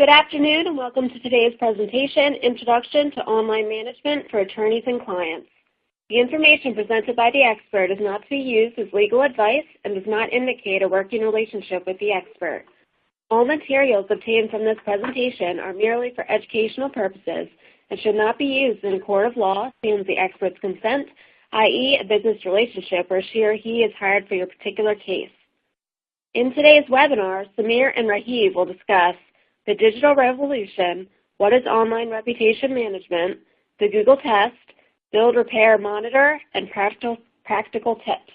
Good afternoon and welcome to today's presentation, Introduction to Online Management for Attorneys and Clients. The information presented by the expert is not to be used as legal advice and does not indicate a working relationship with the expert. All materials obtained from this presentation are merely for educational purposes and should not be used in a court of law sans the expert's consent, i.e. a business relationship where she or he is hired for your particular case. In today's webinar, Samir and Rajiv will discuss the digital revolution, what is online reputation management, the Google test, build, repair, monitor, and practical tips.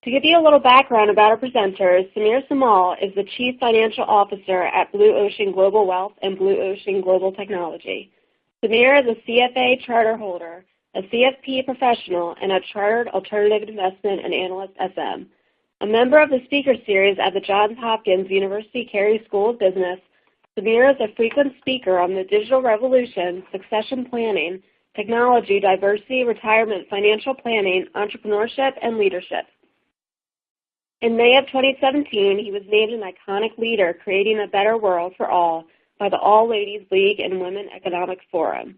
To give you a little background about our presenters, Samir Somal is the Chief Financial Officer at Blue Ocean Global Wealth and Blue Ocean Global Technology. Samir is a CFA charter holder, a CFP professional, and a chartered alternative investment and AnalystSM. A member of the speaker series at the Johns Hopkins University Carey School of Business, Samir is a frequent speaker on the digital revolution, succession planning, technology, diversity, retirement, financial planning, entrepreneurship, and leadership. In May of 2017, he was named an iconic leader creating a better world for all by the All Ladies League and Women Economic Forum.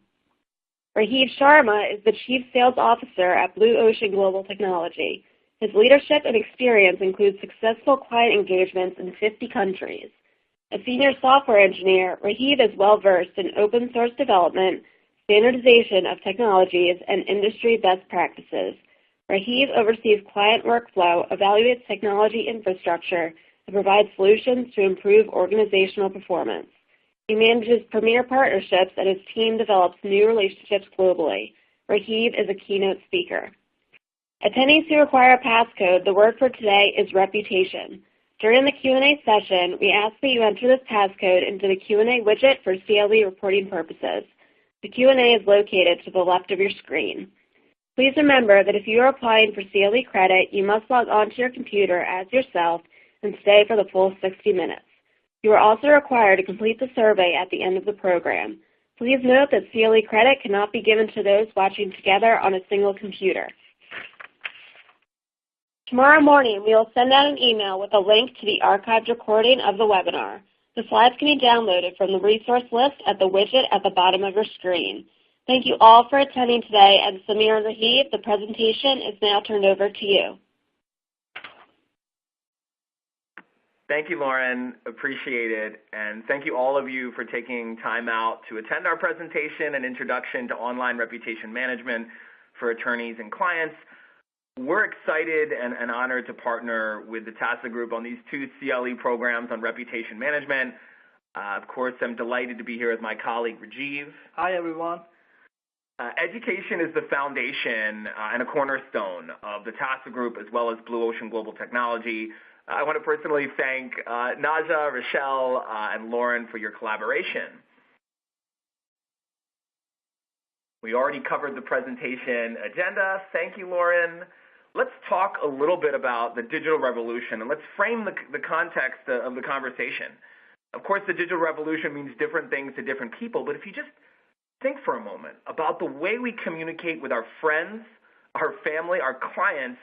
Rajiv Sharma is the Chief Sales Officer at Blue Ocean Global Technology. His leadership and experience include successful client engagements in 50 countries. A senior software engineer, Rajiv is well-versed in open source development, standardization of technologies, and industry best practices. Rajiv oversees client workflow, evaluates technology infrastructure, and provides solutions to improve organizational performance. He manages premier partnerships, and his team develops new relationships globally. Rajiv is a keynote speaker. Attendees who require a passcode, the word for today is reputation. During the Q&A session, we ask that you enter this passcode into the Q&A widget for CLE reporting purposes. The Q&A is located to the left of your screen. Please remember that if you are applying for CLE credit, you must log onto your computer as yourself and stay for the full 60 minutes. You are also required to complete the survey at the end of the program. Please note that CLE credit cannot be given to those watching together on a single computer. Tomorrow morning, we will send out an email with a link to the archived recording of the webinar. The slides can be downloaded from the resource list at the widget at the bottom of your screen. Thank you all for attending today, and Samir and Rajiv, the presentation is now turned over to you. Thank you, Lauren. Appreciate it. And thank you all of you for taking time out to attend our presentation and introduction to online reputation management for attorneys and clients. We're excited and honored to partner with the TASA Group on these two CLE programs on reputation management. Of course, I'm delighted to be here with my colleague, Rajiv. Hi, everyone. Education is the foundation and a cornerstone of the TASA Group as well as Blue Ocean Global Technology. I want to personally thank Naja, Rochelle, and Lauren for your collaboration. We already covered the presentation agenda. Thank you, Lauren. Let's talk a little bit about the digital revolution, and let's frame the context of the conversation. Of course, the digital revolution means different things to different people, but if you just think for a moment about the way we communicate with our friends, our family, our clients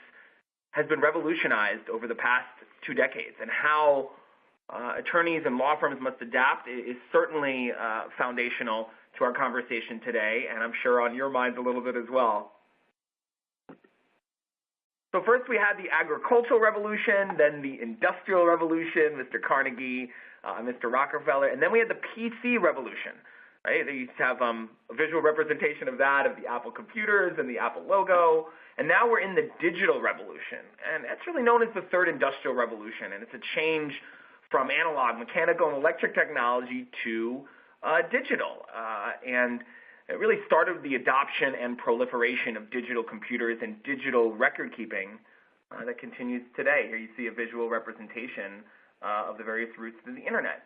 has been revolutionized over the past 2 decades, and how attorneys and law firms must adapt is certainly foundational to our conversation today, and I'm sure on your minds a little bit as well. So first we had the agricultural revolution, then the industrial revolution, Mr. Carnegie, Mr. Rockefeller, and then we had the PC revolution. Right? They used to have a visual representation of that, of the Apple computers and the Apple logo, and now we're in the digital revolution, and that's really known as the third industrial revolution, and it's a change from analog, mechanical, and electric technology to digital, and it really started with the adoption and proliferation of digital computers and digital record keeping that continues today. Here you see a visual representation of the various routes to the internet.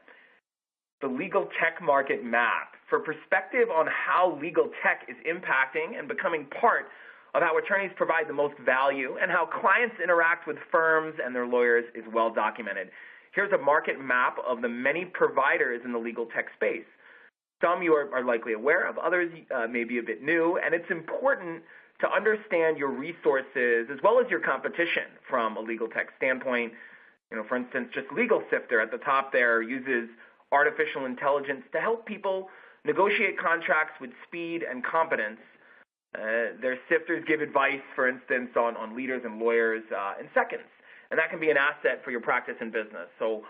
The legal tech market map for perspective on how legal tech is impacting and becoming part of how attorneys provide the most value and how clients interact with firms and their lawyers is well documented. Here's a market map of the many providers in the legal tech space. Some you are likely aware of, others may be a bit new, and it's important to understand your resources as well as your competition from a legal tech standpoint. You know, for instance, just Legal Sifter at the top there uses artificial intelligence to help people negotiate contracts with speed and competence. Their sifters give advice, for instance, on leaders and lawyers in seconds, and that can be an asset for your practice and business. So,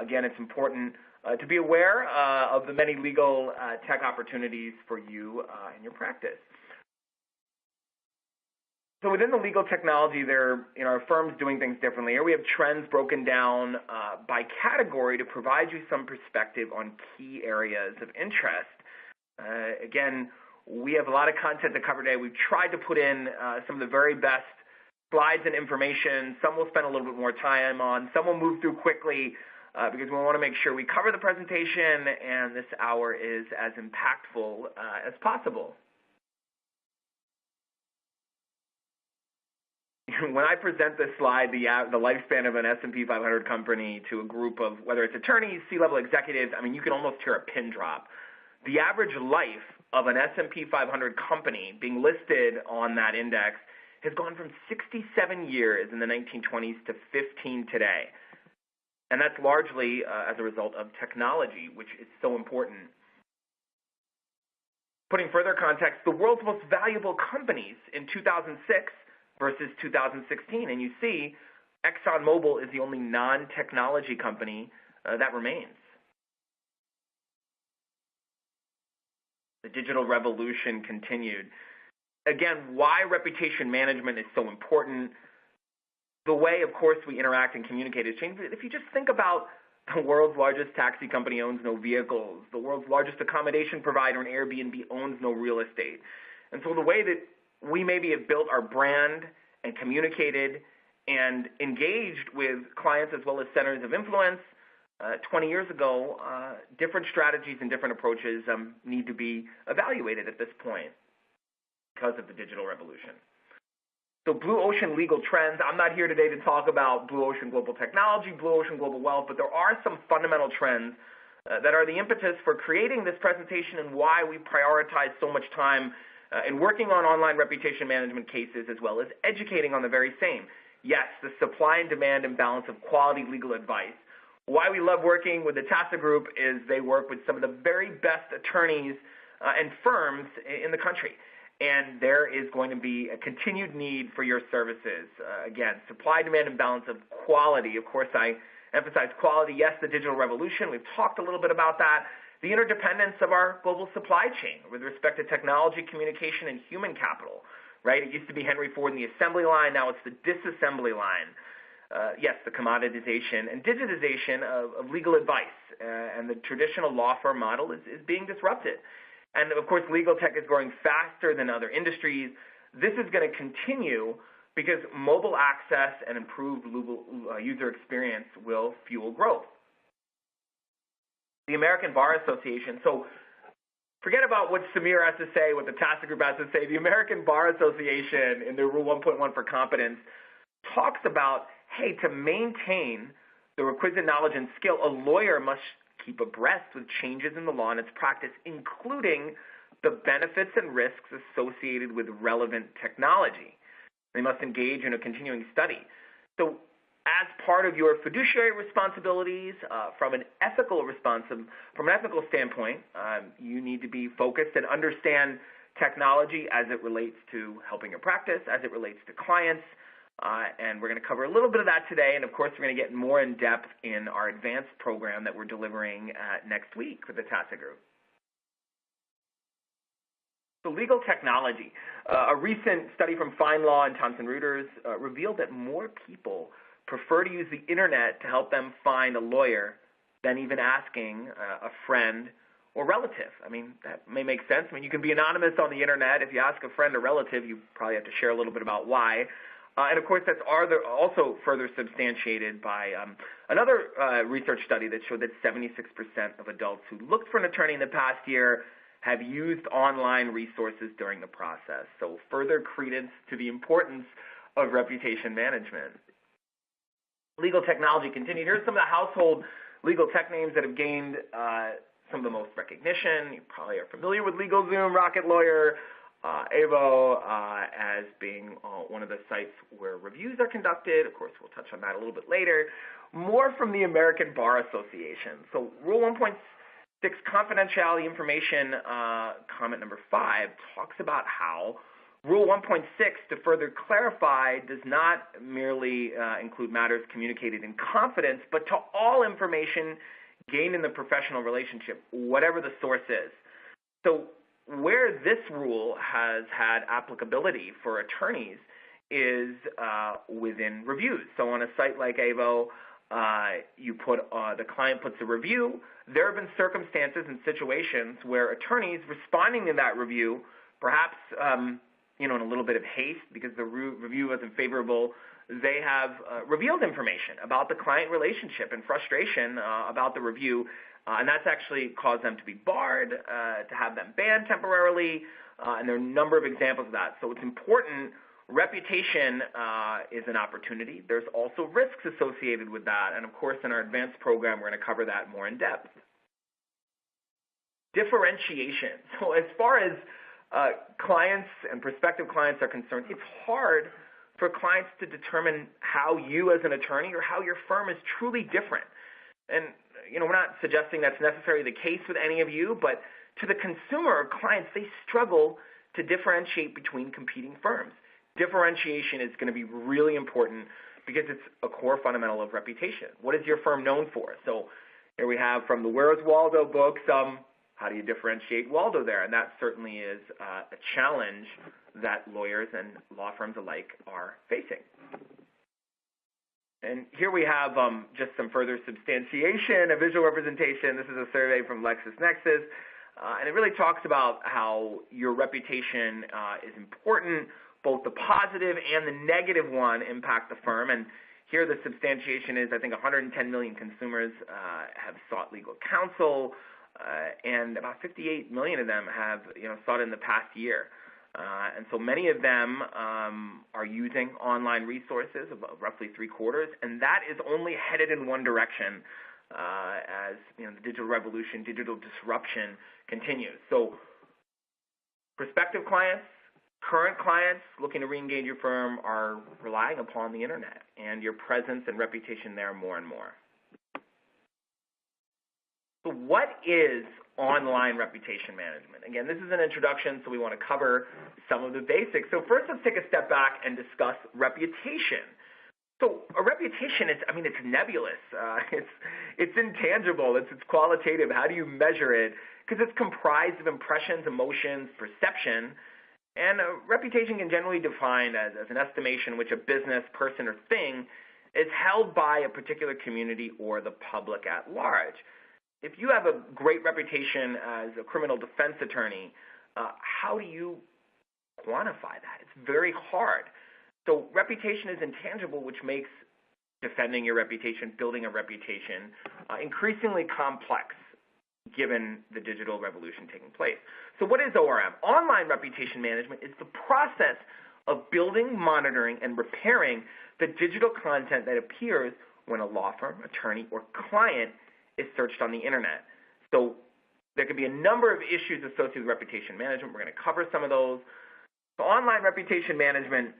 again, it's important to be aware of the many legal tech opportunities for you in your practice. So within the legal technology, there are firms doing things differently. Here we have trends broken down by category to provide you some perspective on key areas of interest. Again, we have a lot of content to cover today. We've tried to put in some of the very best slides and information. Some we'll spend a little bit more time on. Some will move through quickly because we want to make sure we cover the presentation and this hour is as impactful as possible. When I present this slide, the lifespan of an S&P 500 company to a group of, whether it's attorneys, C-level executives, I mean, you can almost hear a pin drop. The average life of an S&P 500 company being listed on that index has gone from 67 years in the 1920s to 15 today. And that's largely as a result of technology, which is so important. Putting further context, the world's most valuable companies in 2006 versus 2016. And you see, ExxonMobil is the only non-technology company that remains. The digital revolution continued. Again, why reputation management is so important. The way, of course, we interact and communicate has changed. If you just think about the world's largest taxi company owns no vehicles, the world's largest accommodation provider, an Airbnb, owns no real estate. And so the way that we maybe have built our brand and communicated and engaged with clients as well as centers of influence 20 years ago, different strategies and different approaches need to be evaluated at this point because of the digital revolution. So blue ocean legal trends, I'm not here today to talk about blue ocean global technology, blue ocean global wealth, but there are some fundamental trends that are the impetus for creating this presentation and why we prioritize so much time in working on online reputation management cases as well as educating on the very same. Yes, the supply and demand imbalance of quality legal advice. Why we love working with the TASA Group is they work with some of the very best attorneys and firms in the country. And there is going to be a continued need for your services. Again, supply, demand, and balance of quality. Of course, I emphasize quality. Yes, the digital revolution. We've talked a little bit about that. The interdependence of our global supply chain with respect to technology, communication, and human capital. Right? It used to be Henry Ford in the assembly line. Now it's the disassembly line. Yes, the commoditization and digitization of legal advice. And the traditional law firm model is being disrupted. And, of course, legal tech is growing faster than other industries. This is going to continue because mobile access and improved user experience will fuel growth. The American Bar Association. So forget about what Samir has to say, what the TASA Group has to say. The American Bar Association, in their Rule 1.1 for competence, talks about, hey, to maintain the requisite knowledge and skill, a lawyer must keep abreast with changes in the law and its practice, including the benefits and risks associated with relevant technology. They must engage in a continuing study. So as part of your fiduciary responsibilities, from an ethical standpoint, you need to be focused and understand technology as it relates to helping your practice, as it relates to clients, and we're going to cover a little bit of that today, and of course we're going to get more in depth in our advanced program that we're delivering next week with the TASA Group. So legal technology. A recent study from FindLaw and Thomson Reuters revealed that more people prefer to use the internet to help them find a lawyer than even asking a friend or relative. I mean, that may make sense. I mean, you can be anonymous on the internet. If you ask a friend or relative, you probably have to share a little bit about why. And, of course, that's also further substantiated by another research study that showed that 76% of adults who looked for an attorney in the past year have used online resources during the process. So further credence to the importance of reputation management. Legal technology continued. Here's some of the household legal tech names that have gained some of the most recognition. You probably are familiar with LegalZoom, Rocket Lawyer, AVO as being one of the sites where reviews are conducted. Of course, we'll touch on that a little bit later. More from the American Bar Association. So Rule 1.6 confidentiality information, comment number 5, talks about how Rule 1.6, to further clarify, does not merely include matters communicated in confidence, but to all information gained in the professional relationship, whatever the source is. So where this rule has had applicability for attorneys is within reviews. So on a site like AVO, the client puts a review. There have been circumstances and situations where attorneys responding to that review, perhaps in a little bit of haste because the review wasn't favorable, they have revealed information about the client relationship and frustration about the review, and that's actually caused them to be barred, to have them banned temporarily, and there are a number of examples of that. So it's important. Reputation is an opportunity. There's also risks associated with that, and of course in our advanced program we're going to cover that more in depth. Differentiation. So as far as clients and prospective clients are concerned, it's hard for clients to determine how you as an attorney or how your firm is truly different. And we're not suggesting that's necessarily the case with any of you, but to the consumer or clients, they struggle to differentiate between competing firms. Differentiation is going to be really important because it's a core fundamental of reputation. What is your firm known for? So here we have from the Where's Waldo book how do you differentiate Waldo there? And that certainly is a challenge that lawyers and law firms alike are facing. And here we have just some further substantiation, a visual representation. This is a survey from LexisNexis, and it really talks about how your reputation is important. Both the positive and the negative one impact the firm. And here the substantiation is, I think, 110 million consumers have sought legal counsel, and about 58 million of them have sought in the past year. And so many of them are using online resources, about roughly 3/4, and that is only headed in one direction as the digital revolution, digital disruption continues. So prospective clients, current clients looking to re-engage your firm are relying upon the internet and your presence and reputation there more and more. So what is online reputation management? Again, this is an introduction, so we want to cover some of the basics. So first, let's take a step back and discuss reputation. So a reputation, it's nebulous. It's intangible. It's qualitative. How do you measure it? Because it's comprised of impressions, emotions, perception. And a reputation can generally be defined as an estimation which a business, person, or thing is held by a particular community or the public at large. If you have a great reputation as a criminal defense attorney, how do you quantify that? It's very hard. So reputation is intangible, which makes defending your reputation, building a reputation, increasingly complex given the digital revolution taking place. So what is ORM? Online reputation management is the process of building, monitoring, and repairing the digital content that appears when a law firm, attorney, or client is searched on the internet. So there could be a number of issues associated with reputation management. We're going to cover some of those. So online reputation management,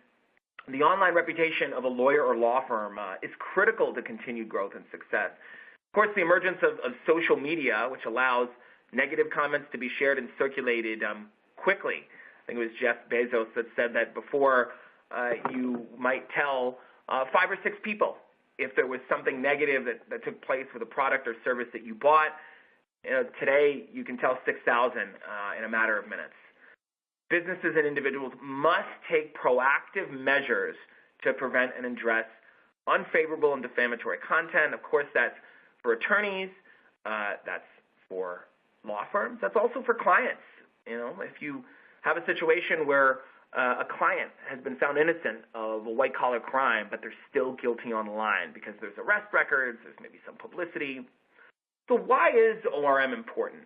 the online reputation of a lawyer or law firm is critical to continued growth and success. Of course, the emergence of social media, which allows negative comments to be shared and circulated quickly. I think it was Jeff Bezos that said that before you might tell 5 or 6 people if there was something negative that took place with a product or service that you bought. Today, you can tell 6,000 in a matter of minutes. Businesses and individuals must take proactive measures to prevent and address unfavorable and defamatory content. Of course, that's for attorneys, that's for law firms, that's also for clients. If you have a situation where a client has been found innocent of a white-collar crime, but they're still guilty online because there's arrest records, there's maybe some publicity. So why is ORM important?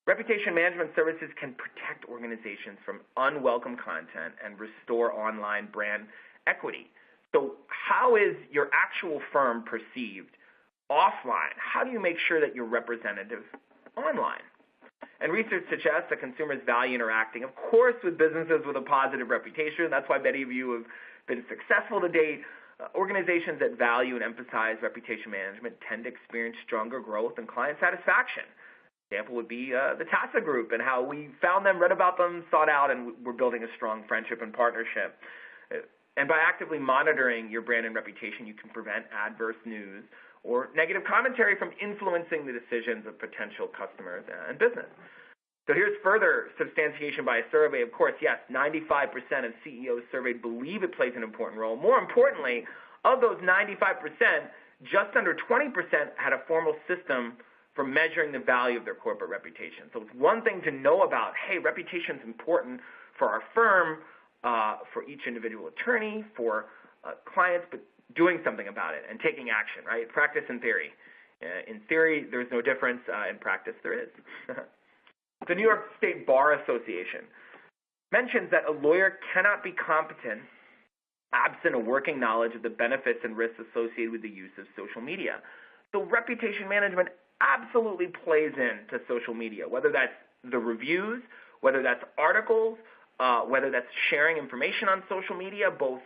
Reputation management services can protect organizations from unwelcome content and restore online brand equity. So how is your actual firm perceived offline? How do you make sure that you're representative online? And research suggests that consumers value interacting, of course, with businesses with a positive reputation. That's why many of you have been successful to date. Organizations that value and emphasize reputation management tend to experience stronger growth and client satisfaction. Example would be the TASA Group and how we found them, read about them, sought out, and we're building a strong friendship and partnership. And by actively monitoring your brand and reputation, you can prevent adverse news or negative commentary from influencing the decisions of potential customers and business. So here's further substantiation by a survey. Of course, yes, 95% of CEOs surveyed believe it plays an important role. More importantly, of those 95%, just under 20% had a formal system for measuring the value of their corporate reputation. So it's one thing to know about, hey, reputation is important for our firm, for each individual attorney, for clients, but doing something about it and taking action, right? Practice and theory. In theory, there's no difference. In practice, there is. The New York State Bar Association mentions that a lawyer cannot be competent absent a working knowledge of the benefits and risks associated with the use of social media. So reputation management absolutely plays into social media, whether that's the reviews, whether that's articles, whether that's sharing information on social media, both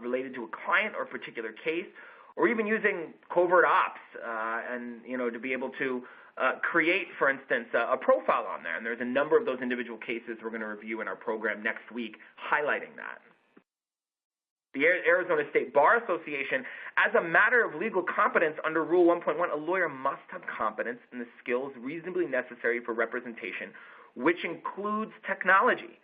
related to a client or a particular case, or even using covert ops and to be able to create, for instance, a profile on there. And there's a number of those individual cases we're going to review in our program next week highlighting that. The Arizona State Bar Association, as a matter of legal competence under Rule 1.1, a lawyer must have competence in the skills reasonably necessary for representation, which includes technology.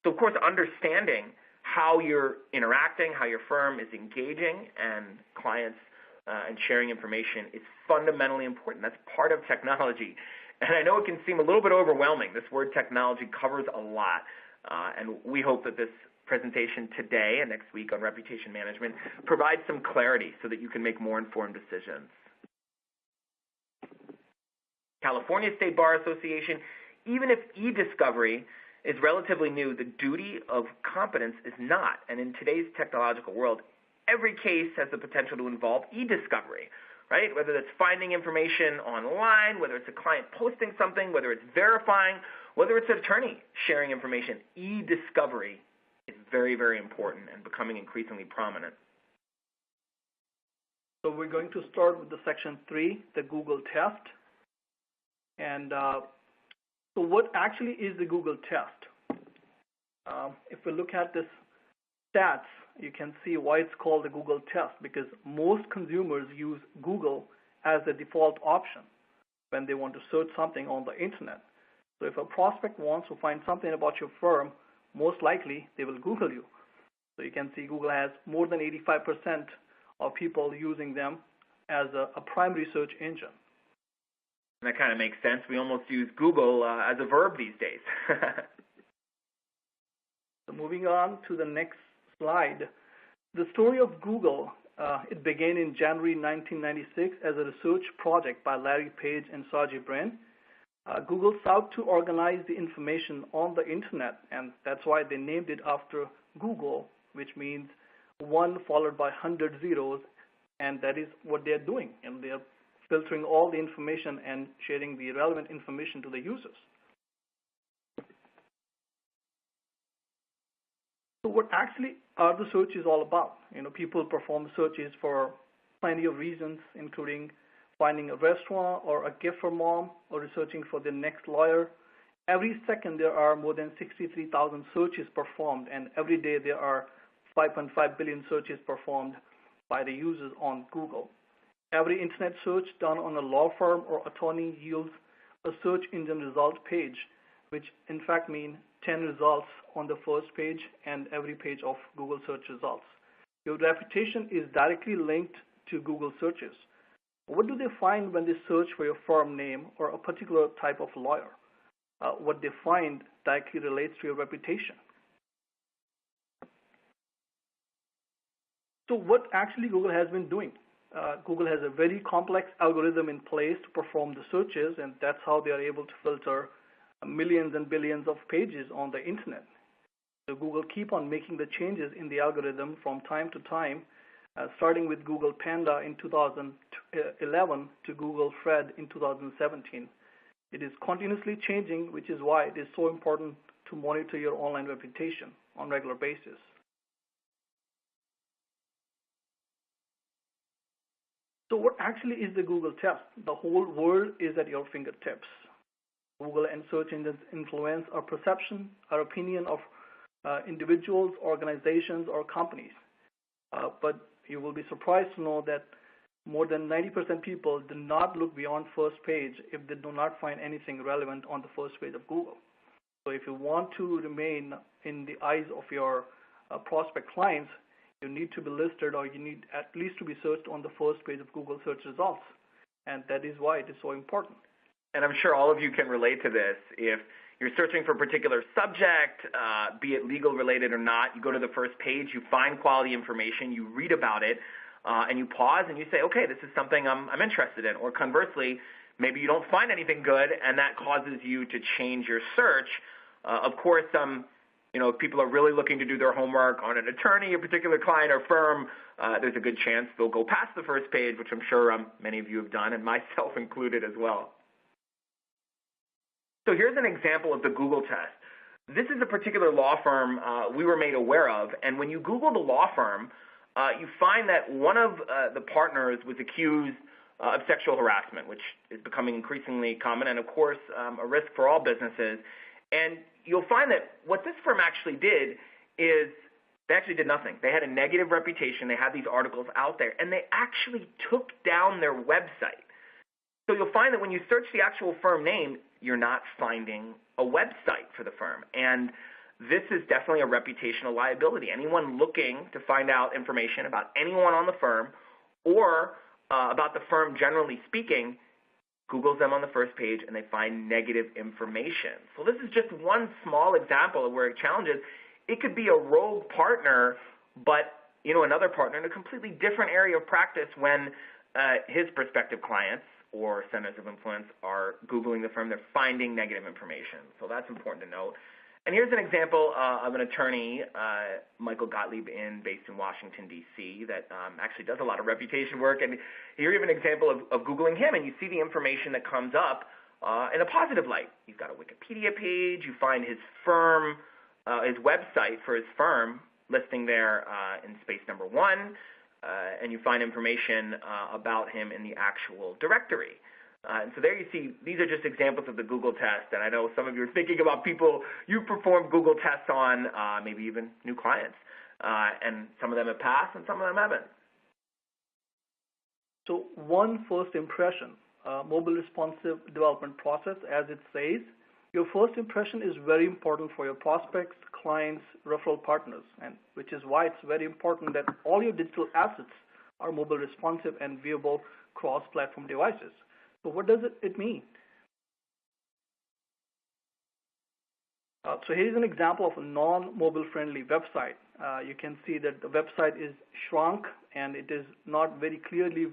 So, of course, understanding how you're interacting, how your firm is engaging, and clients and sharing information is fundamentally important. That's part of technology. And I know it can seem a little bit overwhelming. This word technology covers a lot. And we hope that this presentation today and next week on reputation management provides some clarity so that you can make more informed decisions. California State Bar Association, even if e-discovery is relatively new, the duty of competence is not. And in today's technological world, every case has the potential to involve e-discovery, right? Whether that's finding information online, whether it's a client posting something, whether it's verifying, whether it's an attorney sharing information, e-discovery is very, very important and becoming increasingly prominent. So we're going to start with the section 3, the Google test. And so what actually is the Google test? If we look at this stats, you can see why it's called the Google test, because most consumers use Google as the default option when they want to search something on the internet. So if a prospect wants to find something about your firm, most likely they will Google you. So you can see Google has more than 85% of people using them as a primary search engine. And that kind of makes sense. We almost use Google as a verb these days. So moving on to the next slide. The story of Google, it began in January 1996 as a research project by Larry Page and Sergey Brin. Google sought to organize the information on the internet, and that's why they named it after Google, which means 1 followed by 100 zeros, and that is what they're doing. And they're filtering all the information and sharing the relevant information to the users. So what actually are the searches all about? People perform searches for plenty of reasons, including finding a restaurant or a gift for mom or researching for the next lawyer. Every second there are more than 63,000 searches performed, and every day there are 5.5 billion searches performed by the users on Google. Every internet search done on a law firm or attorney yields a search engine result page, which in fact means 10 results on the first page and every page of Google search results. Your reputation is directly linked to Google searches. What do they find when they search for your firm name or a particular type of lawyer? What they find directly relates to your reputation. So what actually Google has been doing? Google has a very complex algorithm in place to perform the searches, and that's how they are able to filter millions and billions of pages on the internet. So Google keep on making the changes in the algorithm from time to time, starting with Google Panda in 2011 to Google Fred in 2017. It is continuously changing, which is why it is so important to monitor your online reputation on a regular basis. So what actually is the Google test? The whole world is at your fingertips. Google and search engines influence our perception, our opinion of individuals, organizations, or companies. But you will be surprised to know that more than 90% people do not look beyond first page if they do not find anything relevant on the first page of Google. So if you want to remain in the eyes of your prospect clients, you need to be listed, or you need at least to be searched on the first page of Google search results. And that is why it is so important. And I'm sure all of you can relate to this. If you're searching for a particular subject, be it legal related or not, you go to the first page, you find quality information, you read about it, and you pause and you say, okay, this is something I'm interested in. Or conversely, maybe you don't find anything good, and that causes you to change your search. Of course, if people are really looking to do their homework on an attorney, a particular client or firm, there's a good chance they'll go past the first page, which I'm sure many of you have done, and myself included as well. So here's an example of the Google test. This is a particular law firm we were made aware of, and when you Google the law firm, you find that one of the partners was accused of sexual harassment, which is becoming increasingly common and, of course, a risk for all businesses. And you'll find that what this firm actually did is they actually did nothing. They had a negative reputation. They had these articles out there, and they actually took down their website. So you'll find that when you search the actual firm name, you're not finding a website for the firm. And this is definitely a reputational liability. Anyone looking to find out information about anyone on the firm or about the firm generally speaking, Googles them on the first page and they find negative information. So this is just one small example of where it challenges. It could be a rogue partner, but another partner in a completely different area of practice when his prospective clients or centers of influence are Googling the firm, they're finding negative information. So that's important to note. And here's an example of an attorney, Michael Gottlieb, based in Washington, D.C., that actually does a lot of reputation work. And here's even an example of Googling him, and you see the information that comes up in a positive light. He's got a Wikipedia page. You find his firm, his website for his firm listing there in space number 1. And you find information about him in the actual directory. And so there you see, these are just examples of the Google test. And I know some of you are thinking about people you performed Google tests on, maybe even new clients. And some of them have passed and some of them haven't. So one first impression, mobile responsive development process, as it says, your first impression is very important for your prospects, clients, referral partners, and which is why it's very important that all your digital assets are mobile responsive and viewable cross-platform devices. So what does it mean? So here's an example of a non-mobile friendly website. You can see that the website is shrunk and it is not very clearly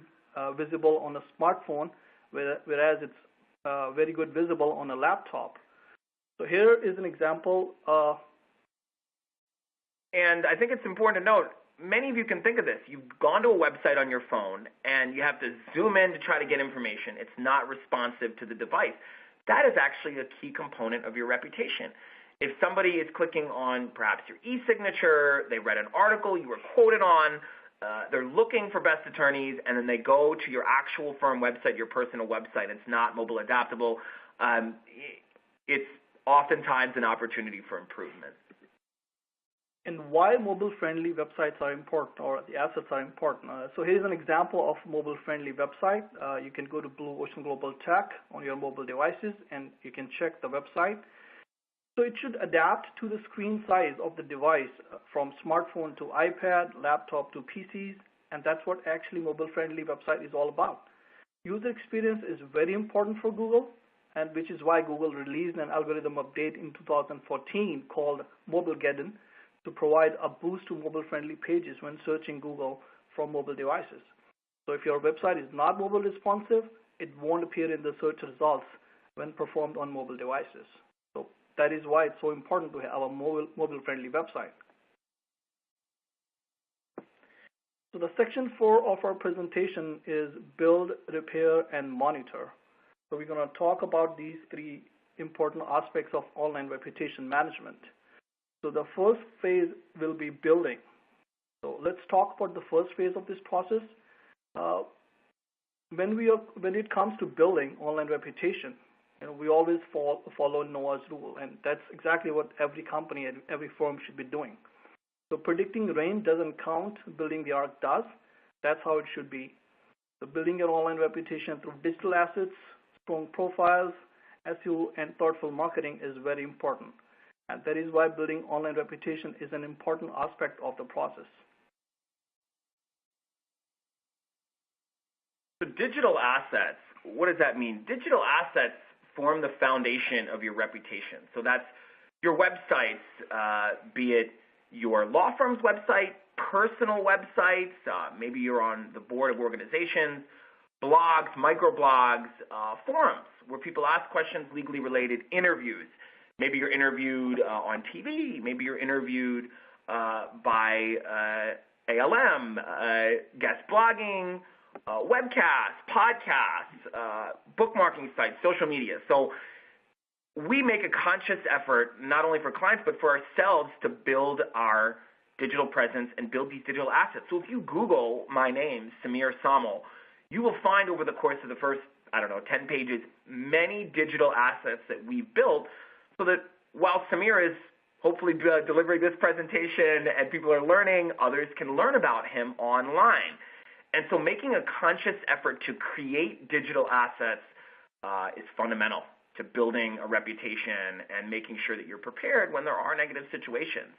visible on a smartphone, whereas it's very good visible on a laptop. So here is an example. And I think it's important to note, many of you can think of this. You've gone to a website on your phone, and you have to zoom in to try to get information. It's not responsive to the device. That is actually a key component of your reputation. If somebody is clicking on perhaps your e-signature, they read an article you were quoted on, they're looking for best attorneys, and then they go to your actual firm website, your personal website, it's not mobile adaptable, it's oftentimes an opportunity for improvement. And why mobile-friendly websites are important, or the assets are important. So here's an example of mobile-friendly website. You can go to Blue Ocean Global Tech on your mobile devices, and you can check the website. So it should adapt to the screen size of the device, from smartphone to iPad, laptop to PCs, and that's what actually mobile-friendly website is all about. User experience is very important for Google, and which is why Google released an algorithm update in 2014 called Mobilegeddon to provide a boost to mobile-friendly pages when searching Google from mobile devices. So if your website is not mobile responsive, it won't appear in the search results when performed on mobile devices. So that is why it's so important to have a mobile-friendly website. So the section 4 of our presentation is build, repair, and monitor. So we're going to talk about these three important aspects of online reputation management. So the first phase will be building. So let's talk about the first phase of this process. When it comes to building online reputation, we always follow Noah's rule, and that's exactly what every company and every firm should be doing. So predicting rain doesn't count, building the ark does. That's how it should be. So building your online reputation through digital assets, strong profiles, SEO, and thoughtful marketing is very important. And that is why building online reputation is an important aspect of the process. So digital assets, what does that mean? Digital assets form the foundation of your reputation. So that's your websites, be it your law firm's website, personal websites, maybe you're on the board of organizations, blogs, microblogs, forums where people ask questions legally related, interviews. Maybe you're interviewed on TV. Maybe you're interviewed by ALM, guest blogging, webcasts, podcasts, bookmarking sites, social media. So we make a conscious effort, not only for clients, but for ourselves to build our digital presence and build these digital assets. So if you Google my name, Samir Samal, you will find over the course of the first, 10 pages, many digital assets that we've built so that while Samir is hopefully delivering this presentation and people are learning, others can learn about him online. And so making a conscious effort to create digital assets is fundamental to building a reputation and making sure that you're prepared when there are negative situations.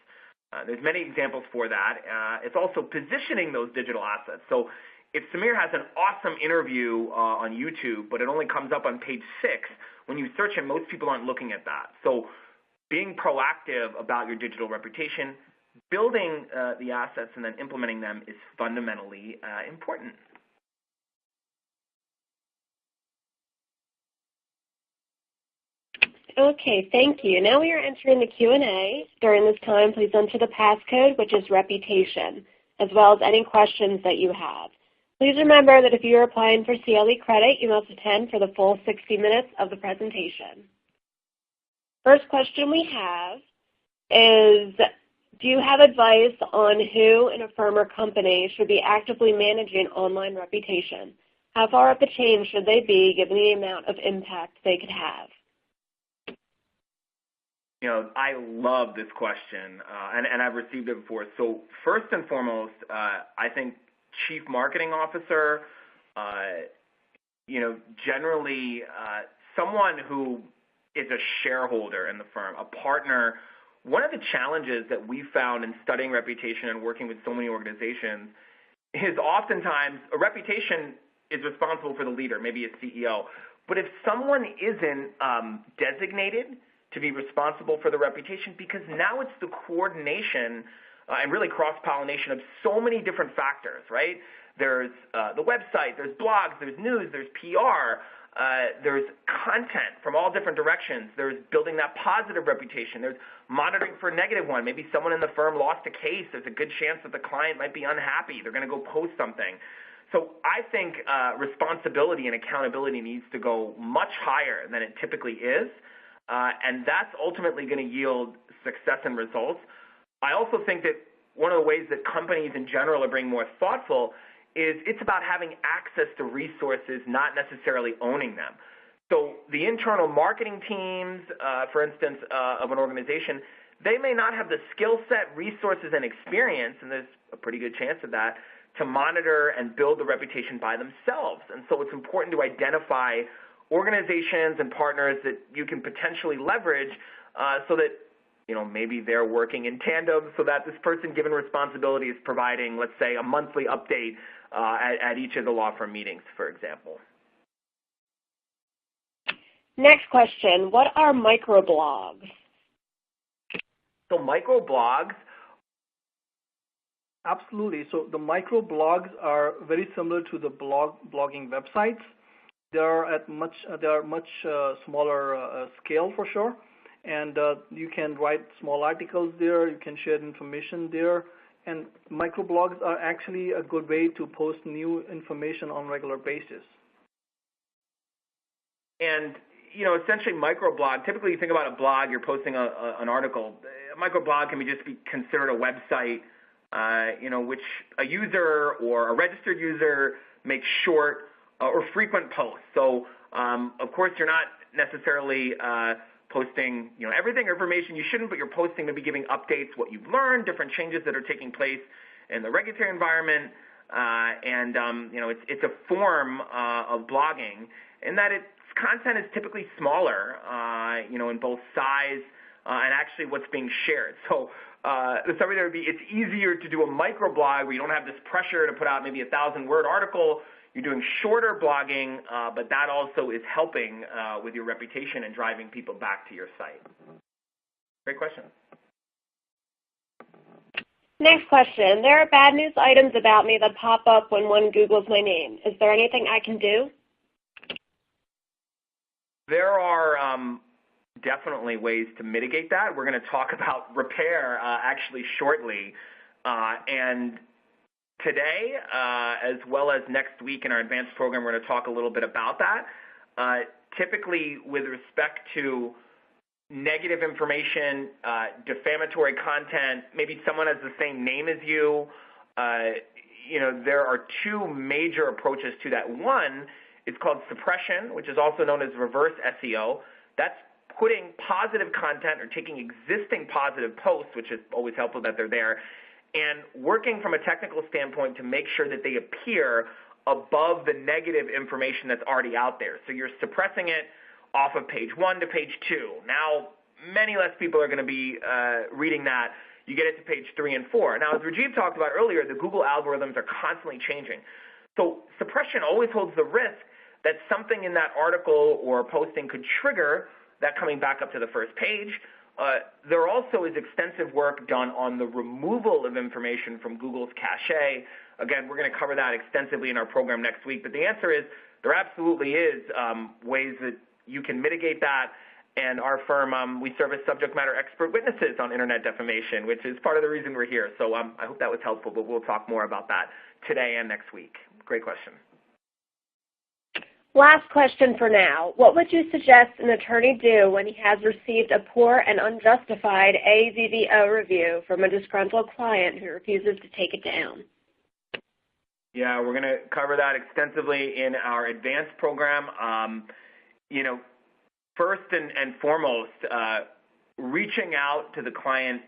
There's many examples for that. It's also positioning those digital assets. So if Samir has an awesome interview on YouTube, but it only comes up on page 6, when you search him, most people aren't looking at that. So being proactive about your digital reputation, building the assets and then implementing them is fundamentally important. Okay, thank you. Now we are entering the Q&A. During this time, please enter the passcode, which is reputation, as well as any questions that you have. Please remember that if you are applying for CLE credit, you must attend for the full 60 minutes of the presentation. First question we have is, do you have advice on who in a firm or company should be actively managing online reputation? How far up the chain should they be given the amount of impact they could have? I love this question, and I've received it before. So first and foremost, I think Chief Marketing Officer, generally someone who is a shareholder in the firm, a partner. One of the challenges that we found in studying reputation and working with so many organizations is oftentimes a reputation is responsible for the leader, maybe a CEO. But if someone isn't designated to be responsible for the reputation, because now it's the coordination and really cross-pollination of so many different factors, right? There's the website, there's blogs, there's news, there's PR, there's content from all different directions. There's building that positive reputation. There's monitoring for a negative one. Maybe someone in the firm lost a case. There's a good chance that the client might be unhappy. They're going to go post something. So I think responsibility and accountability needs to go much higher than it typically is, and that's ultimately going to yield success and results. I also think that one of the ways that companies in general are being more thoughtful is it's about having access to resources, not necessarily owning them. So the internal marketing teams, for instance, of an organization, they may not have the skill set, resources, and experience, and there's a pretty good chance of that, to monitor and build the reputation by themselves. And so it's important to identify organizations and partners that you can potentially leverage so that maybe they're working in tandem so that this person given responsibility is providing, let's say, a monthly update at each of the law firm meetings, for example. Next question, what are microblogs? So microblogs? Absolutely. So the microblogs are very similar to the blogging websites. They are much smaller scale for sure. And you can write small articles there, you can share information there, and microblogs are actually a good way to post new information on a regular basis. And, essentially microblog, typically you think about a blog, you're posting an article. A microblog can just be considered a website, which a user or a registered user makes short or frequent posts. So, of course, you're not necessarily posting, everything or information you shouldn't, but you're posting, maybe giving updates, what you've learned, different changes that are taking place in the regulatory environment, it's a form of blogging in that its content is typically smaller, in both size and actually what's being shared. So the summary there would be it's easier to do a microblog where you don't have this pressure to put out maybe a 1,000-word article. You're doing shorter blogging, but that also is helping with your reputation and driving people back to your site. Great question. Next question. There are bad news items about me that pop up when one Googles my name. Is there anything I can do? There are definitely ways to mitigate that. We're going to talk about repair actually shortly. And today, as well as next week in our advanced program, we're going to talk a little bit about that. Typically, with respect to negative information, defamatory content, maybe someone has the same name as you, there are two major approaches to that. One, it's called suppression, which is also known as reverse SEO. That's putting positive content or taking existing positive posts, which is always helpful that they're there, and working from a technical standpoint to make sure that they appear above the negative information that's already out there. So you're suppressing it off of page 1 to page 2. Now, many less people are going to be reading that. You get it to page 3 and 4. Now, as Rajiv talked about earlier, the Google algorithms are constantly changing. So suppression always holds the risk that something in that article or posting could trigger that coming back up to the first page. There also is extensive work done on the removal of information from Google's cache. Again, we're going to cover that extensively in our program next week. But the answer is there absolutely is ways that you can mitigate that. And our firm, we serve as subject matter expert witnesses on internet defamation, which is part of the reason we're here. So I hope that was helpful, but we'll talk more about that today and next week. Great question. Last question for now. What would you suggest an attorney do when he has received a poor and unjustified AVVO review from a disgruntled client who refuses to take it down? Yeah, we're going to cover that extensively in our advanced program. First and foremost, reaching out to the client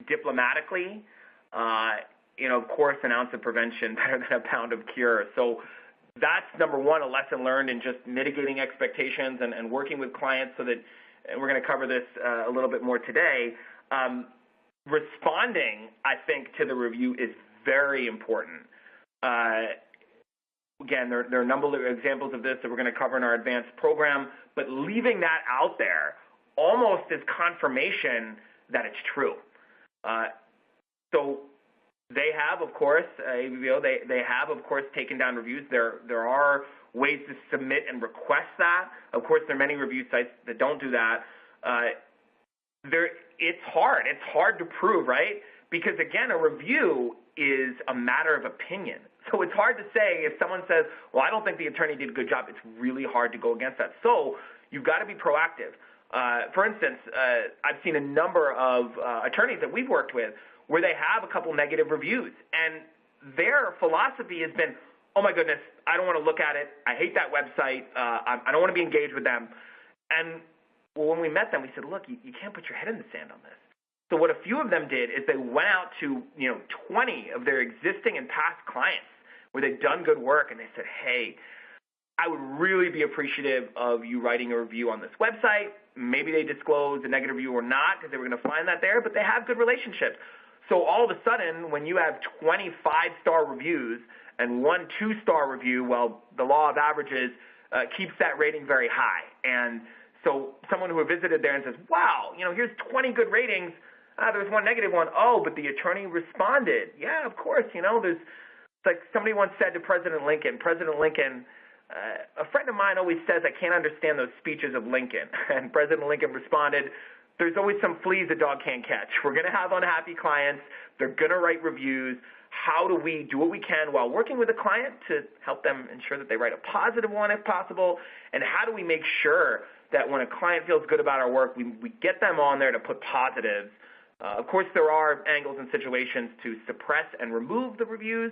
diplomatically, of course, an ounce of prevention better than a pound of cure. So that's number one, a lesson learned in just mitigating expectations and working with clients so that, and we're going to cover this a little bit more today, responding, I think, to the review is very important. Again, there are a number of examples of this that we're going to cover in our advanced program, but leaving that out there almost is confirmation that it's true. So they have, of course, AVVO, they have, of course, taken down reviews. There are ways to submit and request that. Of course, there are many review sites that don't do that. It's hard. It's hard to prove, right? Because, again, a review is a matter of opinion. So it's hard to say if someone says, well, I don't think the attorney did a good job. It's really hard to go against that. So you've got to be proactive. For instance, I've seen a number of attorneys that we've worked with where they have a couple negative reviews, and their philosophy has been, oh, my goodness, I don't want to look at it. I hate that website. I don't want to be engaged with them. And when we met them, we said, look, you can't put your head in the sand on this. So what a few of them did is they went out to 20 of their existing and past clients where they'd done good work, and they said, hey, I would really be appreciative of you writing a review on this website. Maybe they disclosed a negative review or not because they were going to find that there, but they have good relationships. So all of a sudden, when you have 20 5-star reviews and 1 2-star review, well, the law of averages keeps that rating very high. And so someone who visited there and says, wow, here's 20 good ratings. There was 1 negative one. Oh, but the attorney responded. Yeah, of course. It's like somebody once said to President Lincoln, a friend of mine always says, I can't understand those speeches of Lincoln. And President Lincoln responded, there's always some fleas a dog can't catch. We're going to have unhappy clients. They're going to write reviews. how do we do what we can while working with the client to help them ensure that they write a positive one if possible, and how do we make sure that when a client feels good about our work, we get them on there to put positives. Of course, there are angles and situations to suppress and remove the reviews,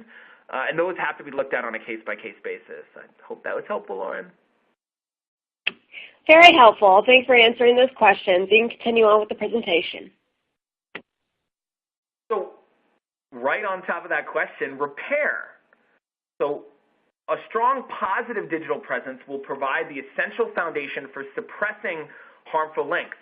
and those have to be looked at on a case-by-case basis. I hope that was helpful, Lauren. Very helpful. Thanks for answering those questions. You can continue on with the presentation. So right on top of that question, repair. So a strong positive digital presence will provide the essential foundation for suppressing harmful links.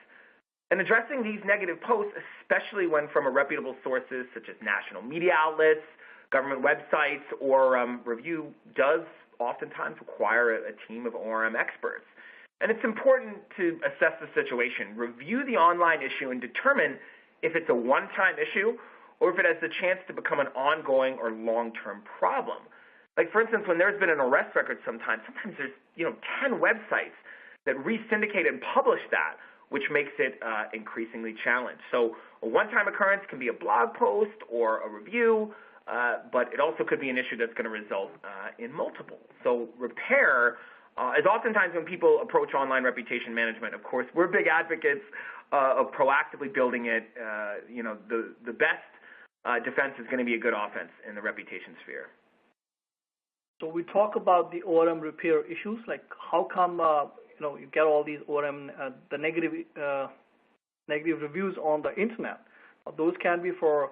And addressing these negative posts, especially when from reputable sources such as national media outlets, government websites, or review, does oftentimes require a team of ORM experts. And it's important to assess the situation, review the online issue, and determine if it's a one-time issue or if it has the chance to become an ongoing or long-term problem. Like, for instance, when there's been an arrest record sometimes there's 10 websites that re-syndicate and publish that, which makes it increasingly challenged. So a one-time occurrence can be a blog post or a review, but it also could be an issue that's going to result in multiple. So repair is oftentimes when people approach online reputation management. Of course, we're big advocates of proactively building it. The best defense is going to be a good offense in the reputation sphere. So we talk about the ORM repair issues, like how come you get all these ORM, the negative reviews on the internet. Those can be for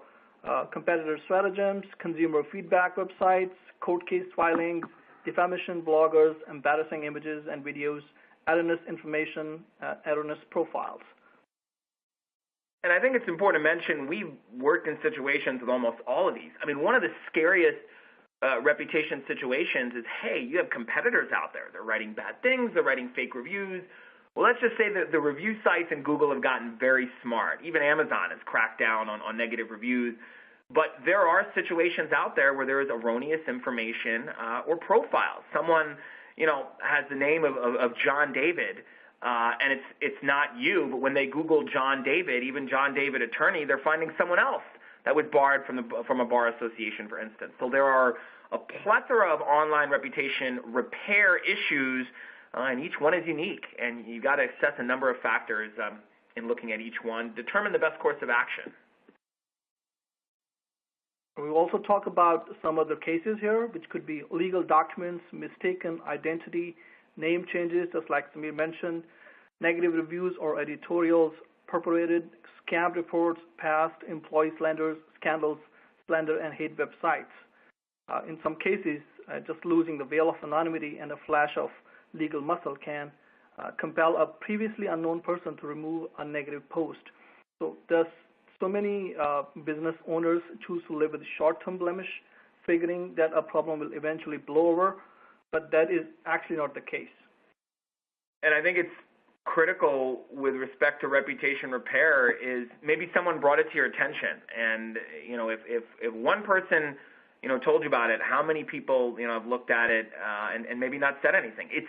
competitor stratagems, consumer feedback websites, court case filings, defamation bloggers, embarrassing images and videos, erroneous information, erroneous profiles. And I think it's important to mention we've worked in situations with almost all of these. I mean, one of the scariest reputation situations is, hey, you have competitors out there. They're writing bad things. They're writing fake reviews. Well, let's just say that the review sites and Google have gotten very smart. Even Amazon has cracked down on negative reviews. But there are situations out there where there is erroneous information or profiles. Someone, has the name of John David, and it's not you, but when they Google John David, even John David attorney, they're finding someone else that was barred from a bar association, for instance. So there are a plethora of online reputation repair issues, and each one is unique, and you've got to assess a number of factors in looking at each one, determine the best course of action. We also talk about some other cases here, which could be legal documents, mistaken identity, name changes, just like Samir mentioned, negative reviews or editorials, purported scam reports, past employee slanders, scandals, slander, and hate websites. In some cases, just losing the veil of anonymity and a flash of legal muscle can compel a previously unknown person to remove a negative post. So thus, so many business owners choose to live with short-term blemish, figuring that a problem will eventually blow over, but that is actually not the case. And I think it's critical with respect to reputation repair is maybe someone brought it to your attention, and if one person told you about it, how many people have looked at it and maybe not said anything. It's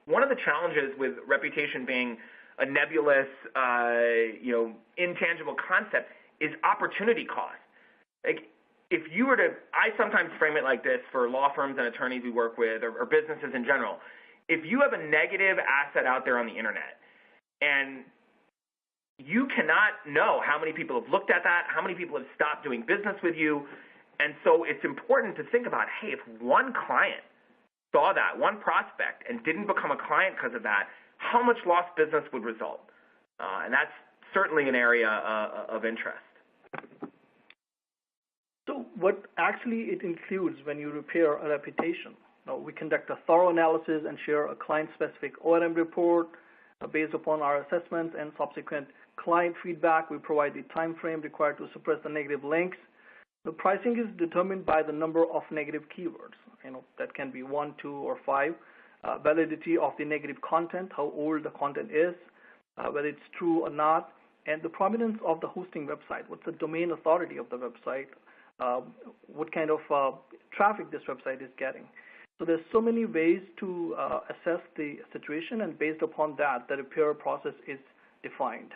one of the challenges with reputation being a nebulous, intangible concept is opportunity cost. Like, if you were to, I sometimes frame it like this for law firms and attorneys we work with, or businesses in general. If you have a negative asset out there on the internet, and you cannot know how many people have looked at that, how many people have stopped doing business with you, and so it's important to think about, hey, if one client saw that, one prospect, and didn't become a client because of that, how much lost business would result? And that's certainly an area of interest. So what actually it includes when you repair a reputation? Now, we conduct a thorough analysis and share a client-specific ORM report based upon our assessments and subsequent client feedback. We provide the time frame required to suppress the negative links. The pricing is determined by the number of negative keywords. That can be 1, 2, or 5. Validity of the negative content, how old the content is, whether it's true or not, and the prominence of the hosting website. What's the domain authority of the website? What kind of traffic this website is getting. So there's so many ways to assess the situation, and based upon that, the repair process is defined.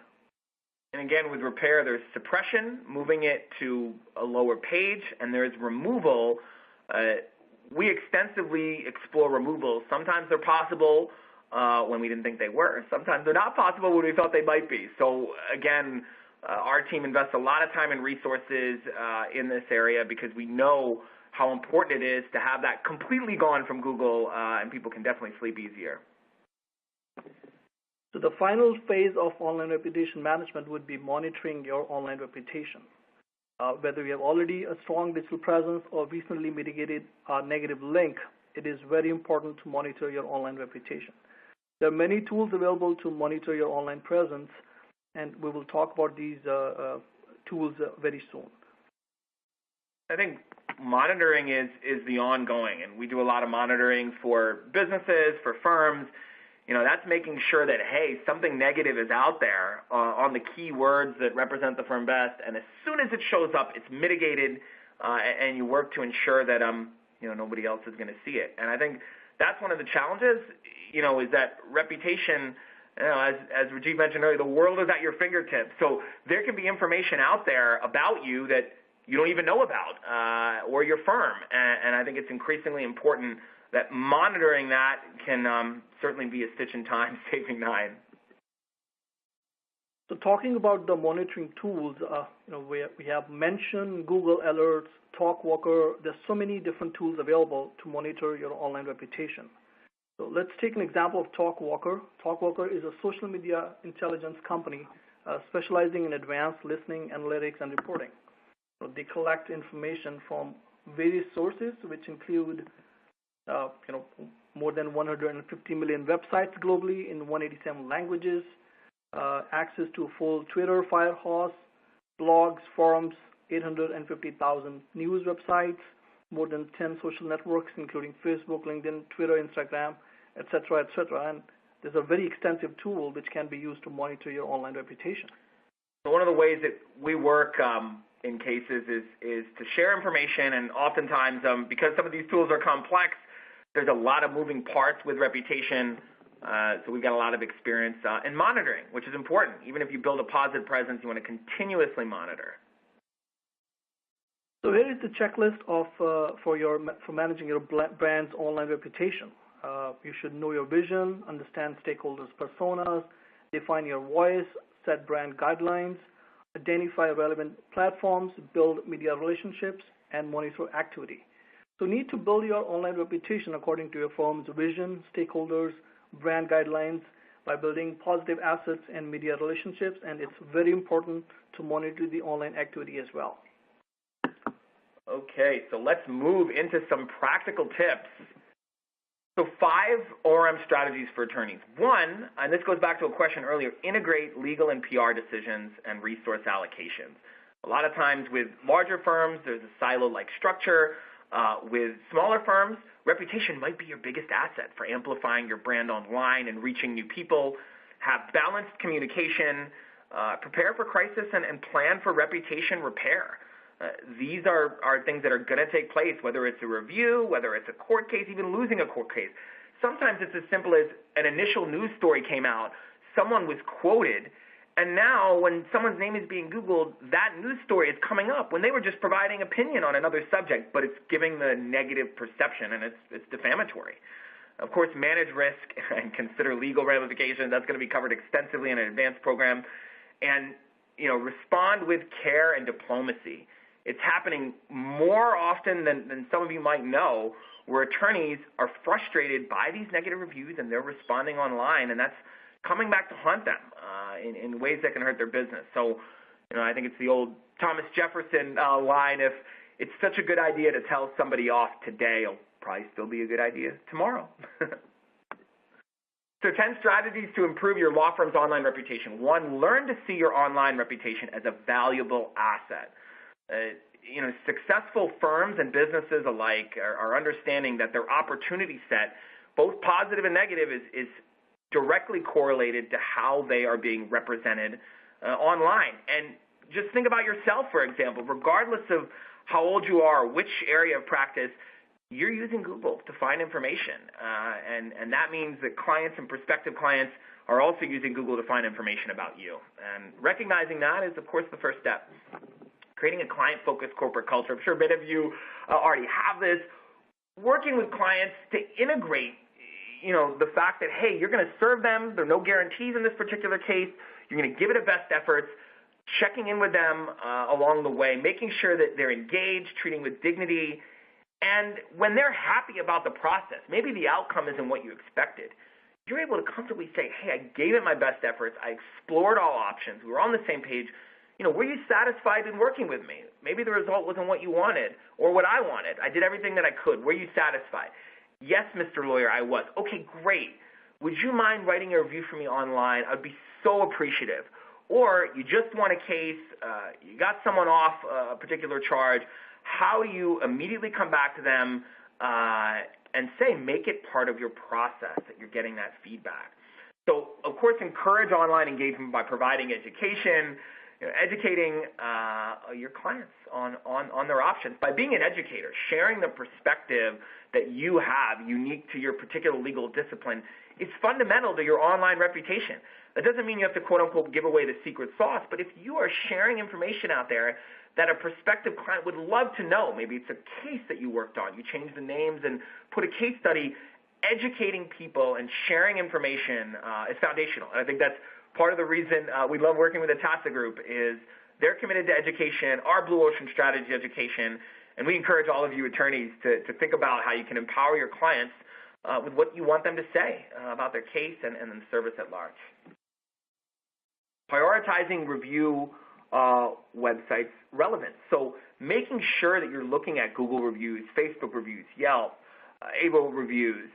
And again, with repair, there's suppression, moving it to a lower page, and there's removal. We extensively explore removals. Sometimes they're possible when we didn't think they were. Sometimes they're not possible when we thought they might be. So again, our team invests a lot of time and resources in this area because we know how important it is to have that completely gone from Google, and people can definitely sleep easier. So the final phase of online reputation management would be monitoring your online reputation. Whether you have already a strong digital presence or recently mitigated a negative link, it is very important to monitor your online reputation. There are many tools available to monitor your online presence, and we will talk about these tools very soon. I think monitoring is the ongoing, and we do a lot of monitoring for businesses, for firms. You know, that's making sure that, hey, something negative is out there on the keywords that represent the firm best, and as soon as it shows up, it's mitigated, and you work to ensure that nobody else is going to see it. And I think that's one of the challenges, is that reputation. As Rajiv mentioned earlier, the world is at your fingertips. So there can be information out there about you that you don't even know about, or your firm. And I think it's increasingly important that monitoring that can certainly be a stitch in time, saving 9. So talking about the monitoring tools, we have mentioned Google Alerts, TalkWalker. There's so many different tools available to monitor your online reputation. So let's take an example of TalkWalker. TalkWalker is a social media intelligence company specializing in advanced listening, analytics, and reporting. So they collect information from various sources, which include more than 150 million websites globally in 187 languages, access to a full Twitter firehose, blogs, forums, 850,000 news websites, more than 10 social networks, including Facebook, LinkedIn, Twitter, Instagram, etc., etc. And there's a very extensive tool which can be used to monitor your online reputation. So one of the ways that we work in cases is to share information, and oftentimes, because some of these tools are complex, there's a lot of moving parts with reputation, so we've got a lot of experience in monitoring, which is important. Even if you build a positive presence, you want to continuously monitor. So here is the checklist for managing your brand's online reputation. You should know your vision, understand stakeholders' personas, define your voice, set brand guidelines, identify relevant platforms, build media relationships, and monitor activity. So you need to build your online reputation according to your firm's vision, stakeholders, brand guidelines by building positive assets and media relationships, and it's very important to monitor the online activity as well. Okay, so let's move into some practical tips. So 5 ORM strategies for attorneys. 1, and this goes back to a question earlier, integrate legal and PR decisions and resource allocations. A lot of times with larger firms, there's a silo-like structure. With smaller firms, reputation might be your biggest asset for amplifying your brand online and reaching new people. Have balanced communication, prepare for crisis, and plan for reputation repair. These are things that are going to take place, whether it's a review, whether it's a court case, even losing a court case. Sometimes it's as simple as an initial news story came out, someone was quoted, and now when someone's name is being Googled, that news story is coming up when they were just providing opinion on another subject, but it's giving the negative perception, and it's defamatory. Of course, manage risk and consider legal ramifications. That's going to be covered extensively in an advanced program. And, respond with care and diplomacy. It's happening more often than some of you might know, where attorneys are frustrated by these negative reviews and they're responding online, and that's coming back to haunt them in ways that can hurt their business. So, I think it's the old Thomas Jefferson line, if it's such a good idea to tell somebody off today, it'll probably still be a good idea tomorrow. So 10 strategies to improve your law firm's online reputation. 1, learn to see your online reputation as a valuable asset. Successful firms and businesses alike are understanding that their opportunity set, both positive and negative, is directly correlated to how they are being represented online. And just think about yourself, for example. Regardless of how old you are, which area of practice, you're using Google to find information, and that means that clients and prospective clients are also using Google to find information about you. And recognizing that is, of course, the first step. Creating a client-focused corporate culture. I'm sure a bit of you already have this. Working with clients to integrate, the fact that, hey, you're going to serve them. There are no guarantees in this particular case. You're going to give it a best efforts. Checking in with them along the way, making sure that they're engaged, treating with dignity. And when they're happy about the process, maybe the outcome isn't what you expected, you're able to comfortably say, hey, I gave it my best efforts. I explored all options. We were on the same page. Were you satisfied in working with me? Maybe the result wasn't what you wanted or what I wanted. I did everything that I could. Were you satisfied? Yes, Mr. Lawyer, I was. Okay, great. Would you mind writing a review for me online? I'd be so appreciative. Or you just won a case, you got someone off a particular charge. How do you immediately come back to them and say, make it part of your process that you're getting that feedback? So, of course, encourage online engagement by providing education, educating your clients on their options. By being an educator, sharing the perspective that you have unique to your particular legal discipline is fundamental to your online reputation. That doesn't mean you have to, quote-unquote, give away the secret sauce, but if you are sharing information out there that a prospective client would love to know, maybe it's a case that you worked on, you changed the names and put a case study, educating people and sharing information is foundational. And I think that's part of the reason we love working with the TASA Group is they're committed to education, our Blue Ocean strategy education, and we encourage all of you attorneys to think about how you can empower your clients with what you want them to say about their case and the service at large. Prioritizing review websites relevance. So making sure that you're looking at Google reviews, Facebook reviews, Yelp, Able reviews,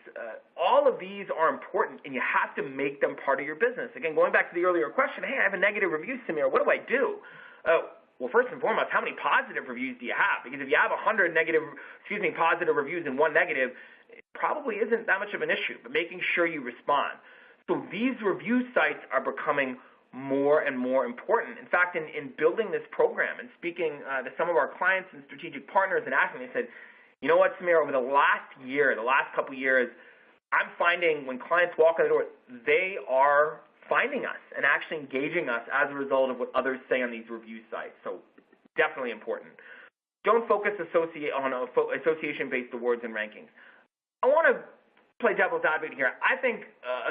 all of these are important, and you have to make them part of your business. Again, going back to the earlier question, hey, I have a negative review, Samir. What do I do? Well, first and foremost, how many positive reviews do you have? Because if you have 100 positive reviews and one negative, it probably isn't that much of an issue, but making sure you respond. So these review sites are becoming more and more important. In fact, in building this program and speaking to some of our clients and strategic partners and asking, they said, you know what, Samir, over the last couple years, I'm finding when clients walk in the door, they are finding us and actually engaging us as a result of what others say on these review sites. So definitely important. Don't focus on association-based awards and rankings. I want to play devil's advocate here. I think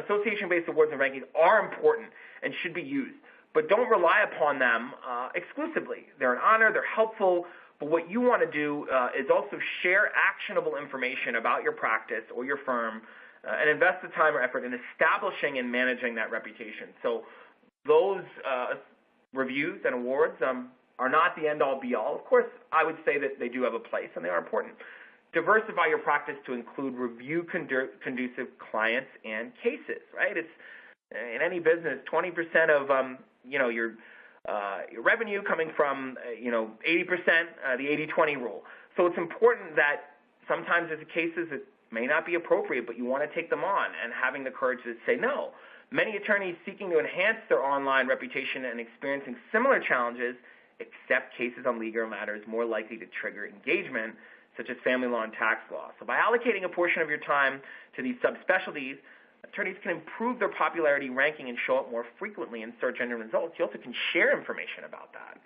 association-based awards and rankings are important and should be used, but don't rely upon them exclusively. They're an honor, they're helpful, but what you want to do is also share actionable information about your practice or your firm and invest the time or effort in establishing and managing that reputation. So those reviews and awards are not the end-all, be-all. Of course, I would say that they do have a place and they are important. Diversify your practice to include review-conducive clients and cases, right? It's in any business, 20% of your revenue coming from 80%, the 80-20 rule. So it's important that sometimes there's cases that may not be appropriate, but you want to take them on and having the courage to say no. Many attorneys seeking to enhance their online reputation and experiencing similar challenges accept cases on legal matters more likely to trigger engagement, such as family law and tax law. So by allocating a portion of your time to these subspecialties, attorneys can improve their popularity ranking and show up more frequently in search engine results. You also can share information about that.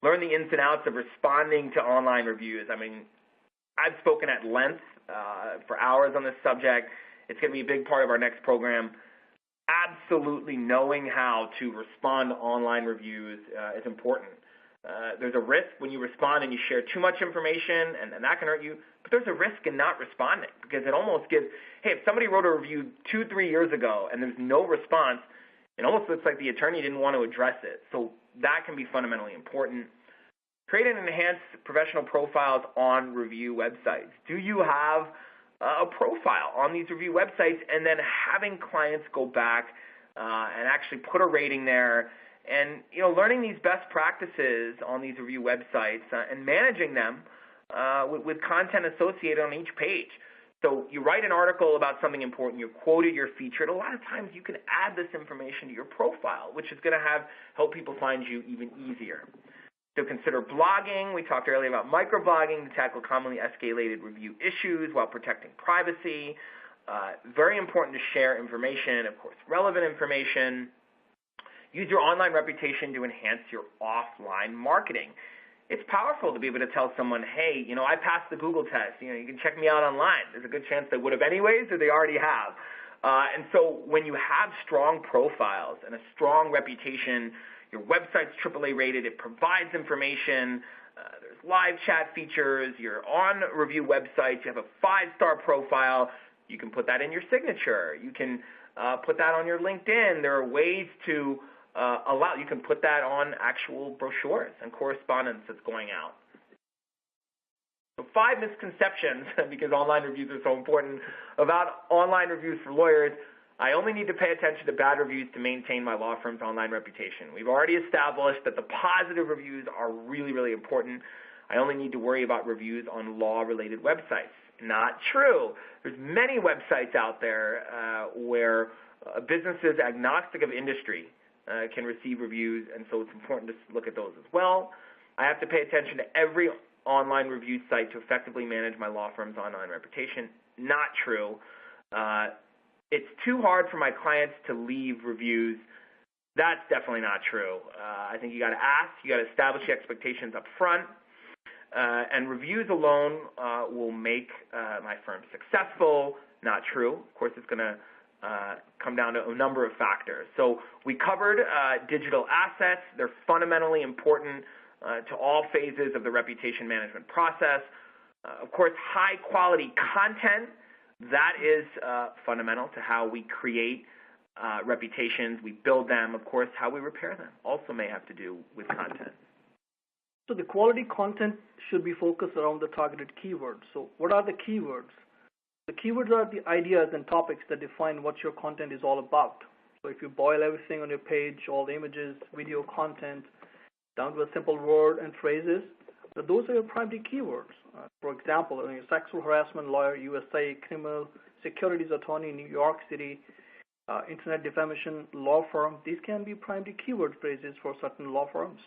Learn the ins and outs of responding to online reviews. I mean, I've spoken at length for hours on this subject. It's going to be a big part of our next program. Absolutely knowing how to respond to online reviews is important. There's a risk when you respond and you share too much information, and that can hurt you. But there's a risk in not responding because it almost gives, hey, if somebody wrote a review 2-3 years ago and there's no response, it almost looks like the attorney didn't want to address it. So that can be fundamentally important. Create and enhance professional profiles on review websites. Do you have a profile on these review websites? And then having clients go back and actually put a rating there. And, learning these best practices on these review websites and managing them with content associated on each page. So you write an article about something important, you're quoted, you're featured. A lot of times you can add this information to your profile, which is going to help people find you even easier. They'll consider blogging. We talked earlier about microblogging to tackle commonly escalated review issues while protecting privacy. Very important to share information, of course, relevant information. Use your online reputation to enhance your offline marketing. It's powerful to be able to tell someone, hey, I passed the Google test. You can check me out online. There's a good chance they would have anyways, or they already have. And so when you have strong profiles and a strong reputation, your website's AAA rated, it provides information, there's live chat features, you're on review websites, you have a 5-star profile, you can put that in your signature, you can put that on your LinkedIn. There are ways to you can put that on actual brochures and correspondence that's going out. So 5 misconceptions, because online reviews are so important, about online reviews for lawyers. I only need to pay attention to bad reviews to maintain my law firm's online reputation. We've already established that the positive reviews are really, really important. I only need to worry about reviews on law-related websites. Not true. There's many websites out there where businesses agnostic of industry can receive reviews, and so it's important to look at those as well. I have to pay attention to every online review site to effectively manage my law firm's online reputation. Not true. It's too hard for my clients to leave reviews. That's definitely not true. I think you got to ask, you got to establish your expectations up front, and reviews alone will make my firm successful. Not true. Of course, it's going to come down to a number of factors. So we covered digital assets. They're fundamentally important to all phases of the reputation management process. Of course, high-quality content. That is fundamental to how we create reputations, we build them. Of course, how we repair them also may have to do with content. So the quality content should be focused around the targeted keywords. So what are the keywords? The keywords are the ideas and topics that define what your content is all about. So if you boil everything on your page, all the images, video content, down to a simple word and phrases, those are your primary keywords. For example, sexual harassment lawyer, USA, criminal, securities attorney, New York City, internet defamation law firm. These can be primary keyword phrases for certain law firms.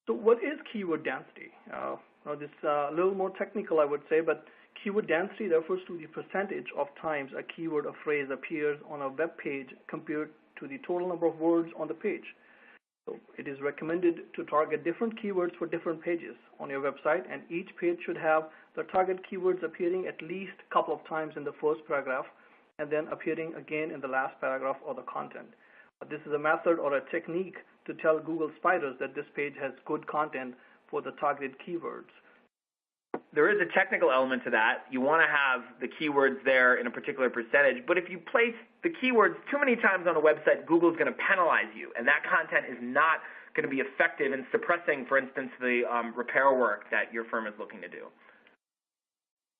So what is keyword density? This is a little more technical, I would say, but keyword density refers to the percentage of times a keyword or phrase appears on a web page compared to the total number of words on the page. So it is recommended to target different keywords for different pages on your website, and each page should have the target keywords appearing at least a couple of times in the first paragraph and then appearing again in the last paragraph or the content. This is a method or a technique to tell Google spiders that this page has good content for the targeted keywords. There is a technical element to that. You want to have the keywords there in a particular percentage, but if you place the keywords too many times on a website, Google's going to penalize you, and that content is not going to be effective in suppressing, for instance, the repair work that your firm is looking to do.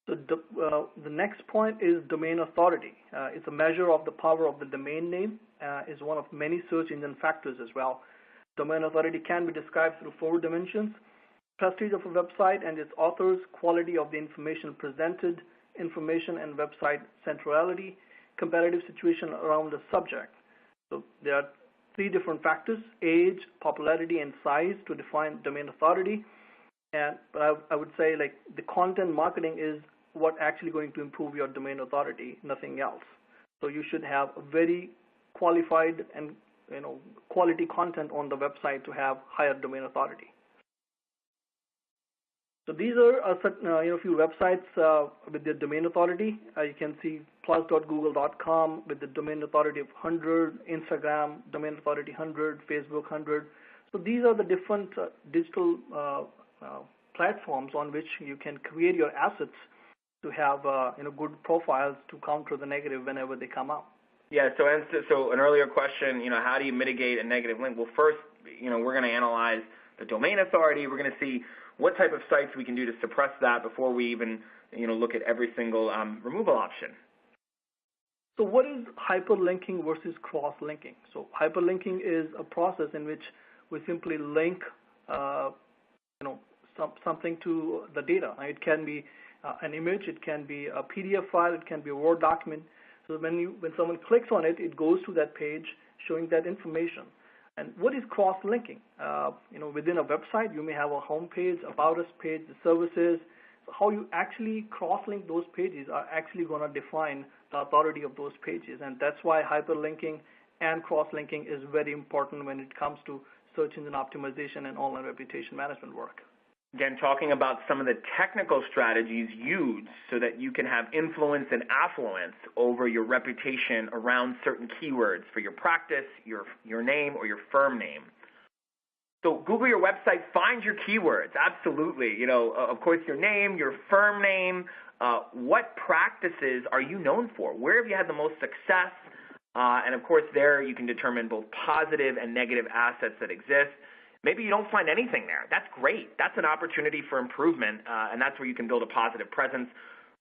So the next point is domain authority. It's a measure of the power of the domain name, is one of many search engine factors as well. Domain authority can be described through 4 dimensions: prestige of a website and its authors, quality of the information presented, information and website centrality, competitive situation around the subject. So there are 3 different factors: age, popularity, and size to define domain authority. But I would say the content marketing is what actually going to improve your domain authority, nothing else. So you should have a very qualified and quality content on the website to have higher domain authority. So these are a few websites with their domain authority. You can see plus.google.com with the domain authority of 100, Instagram domain authority 100, Facebook 100. So these are the different digital platforms on which you can create your assets to have good profiles to counter the negative whenever they come out. Yeah. So an earlier question, how do you mitigate a negative link? Well, first, we're going to analyze the domain authority. We're going to see what type of sites we can do to suppress that before we even, look at every single removal option. So what is hyperlinking versus cross-linking? So hyperlinking is a process in which we simply link, something to the data. It can be an image, it can be a PDF file, it can be a Word document. So when someone clicks on it, it goes to that page showing that information. And what is cross-linking? Within a website, you may have a home page, about us page, the services. So how you actually cross-link those pages are actually going to define the authority of those pages. And that's why hyperlinking and cross-linking is very important when it comes to search engine optimization and online reputation management work. Again, talking about some of the technical strategies used so that you can have influence and affluence over your reputation around certain keywords for your practice, your name, or your firm name. So Google your website, find your keywords, absolutely. Of course, your name, your firm name, what practices are you known for? Where have you had the most success? And of course, there you can determine both positive and negative assets that exist. Maybe you don't find anything there. That's great. That's an opportunity for improvement, and that's where you can build a positive presence.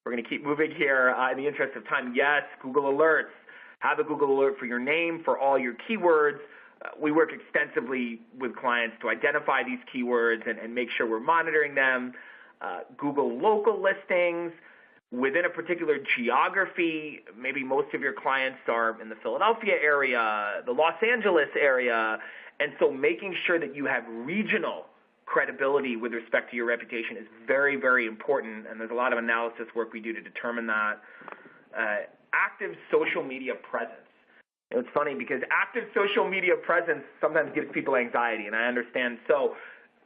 We're going to keep moving here in the interest of time. Yes, Google Alerts. Have a Google Alert for your name, for all your keywords. We work extensively with clients to identify these keywords and make sure we're monitoring them. Google local listings within a particular geography. Maybe most of your clients are in the Philadelphia area, the Los Angeles area, and so making sure that you have regional credibility with respect to your reputation is very, very important, and there's a lot of analysis work we do to determine that. Active social media presence. It's funny because active social media presence sometimes gives people anxiety, and I understand. So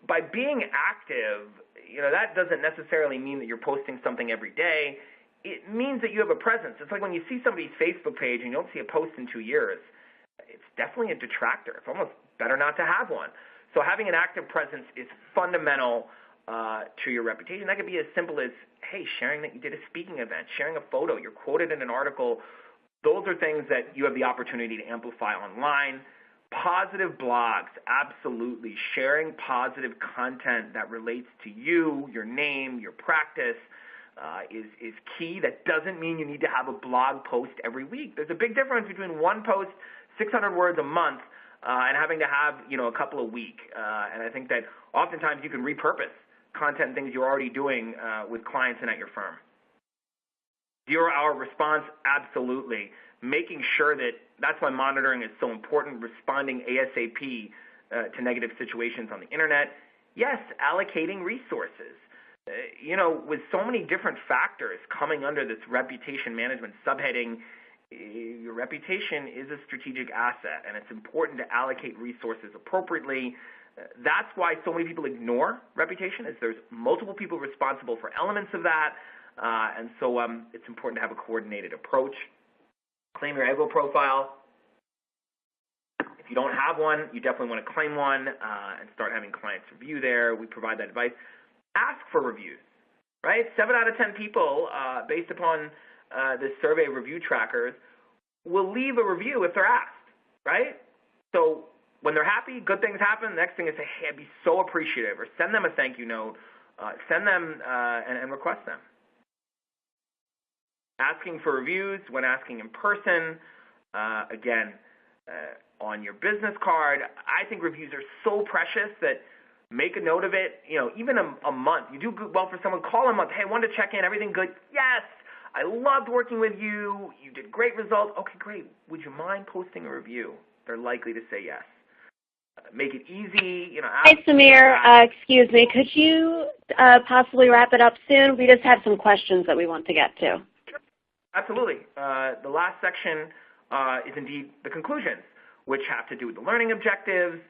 by being active, that doesn't necessarily mean that you're posting something every day. It means that you have a presence. It's like when you see somebody's Facebook page and you don't see a post in 2 years, it's definitely a detractor. It's almost better not to have one. So having an active presence is fundamental to your reputation. That could be as simple as, hey, sharing that you did a speaking event, sharing a photo, you're quoted in an article. Those are things that you have the opportunity to amplify online. Positive blogs, absolutely. Sharing positive content that relates to you, your name, your practice is key. That doesn't mean you need to have a blog post every week. There's a big difference between one post, 600 words a month, and having to have a couple a week. And I think that oftentimes you can repurpose content and things you're already doing with clients and at your firm. 0-hour response, absolutely. Making sure that's why monitoring is so important, responding ASAP to negative situations on the internet. Yes, allocating resources. With so many different factors coming under this reputation management subheading, your reputation is a strategic asset, and it's important to allocate resources appropriately. That's why so many people ignore reputation, is there's multiple people responsible for elements of that, and so it's important to have a coordinated approach. Claim your ego profile. If you don't have one, you definitely want to claim one and start having clients review there. We provide that advice. Ask for reviews, right? 7 out of 10 people, based upon this survey review trackers, will leave a review if they're asked, right? So when they're happy, good things happen. The next thing is say, hey, I'd be so appreciative, or send them a thank you note, send them and request them. Asking for reviews when asking in person, again, on your business card. I think reviews are so precious that make a note of it, even a month. You do well for someone, call a month. Hey, I wanted to check in. Everything good? Yes. I loved working with you. You did great results. Okay, great. Would you mind posting a review? They're likely to say yes. Make it easy. Hi, Samir. Excuse me. Could you possibly wrap it up soon? We just have some questions that we want to get to. Absolutely. The last section is indeed the conclusions, which have to do with the learning objectives.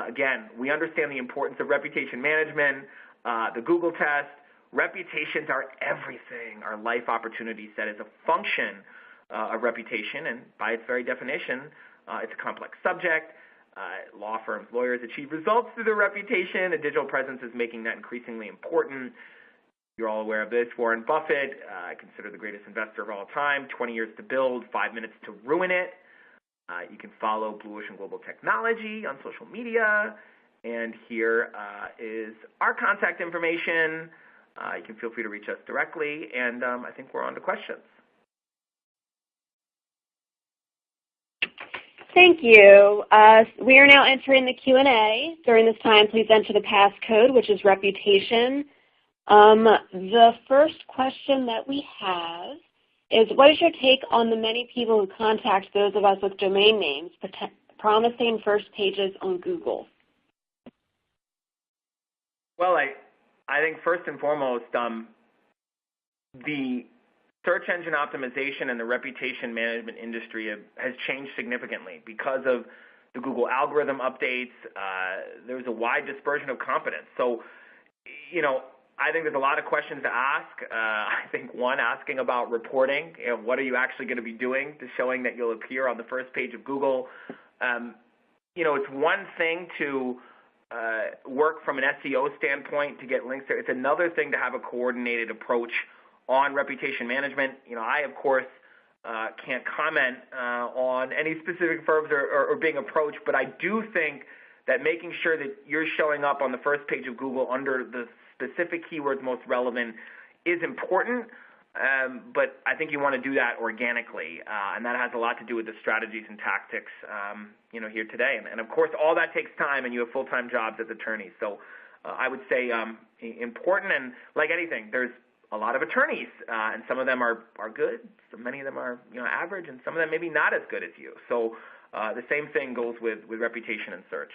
Again, we understand the importance of reputation management, the Google test. Reputations are everything. Our life opportunity set is a function of reputation, and by its very definition, it's a complex subject. Law firms, lawyers achieve results through their reputation, and digital presence is making that increasingly important. You're all aware of this. Warren Buffett, considered the greatest investor of all time, 20 years to build, 5 minutes to ruin it. You can follow Blue Ocean Global Technology on social media. And here is our contact information. You can feel free to reach us directly. And I think we're on to questions. Thank you. We are now entering the Q&A. During this time, please enter the passcode, which is reputation. The first question that we have is, what is your take on the many people who contact those of us with domain names promising first pages on Google? Well, I think first and foremost, the search engine optimization and the reputation management industry has changed significantly because of the Google algorithm updates. There's a wide dispersion of competence. So, I think there's a lot of questions to ask. I think one, asking about reporting. What are you actually going to be doing to showing that you'll appear on the first page of Google? It's one thing to work from an SEO standpoint to get links there. It's another thing to have a coordinated approach on reputation management. I, of course, can't comment on any specific firms or being approached, but I do think that making sure that you're showing up on the first page of Google under the specific keywords most relevant is important, but I think you want to do that organically, and that has a lot to do with the strategies and tactics, here today. And of course, all that takes time, and you have full-time jobs as attorneys. So I would say important, and like anything, there's a lot of attorneys, and some of them are good, so many of them are average, and some of them maybe not as good as you. So the same thing goes with reputation and search.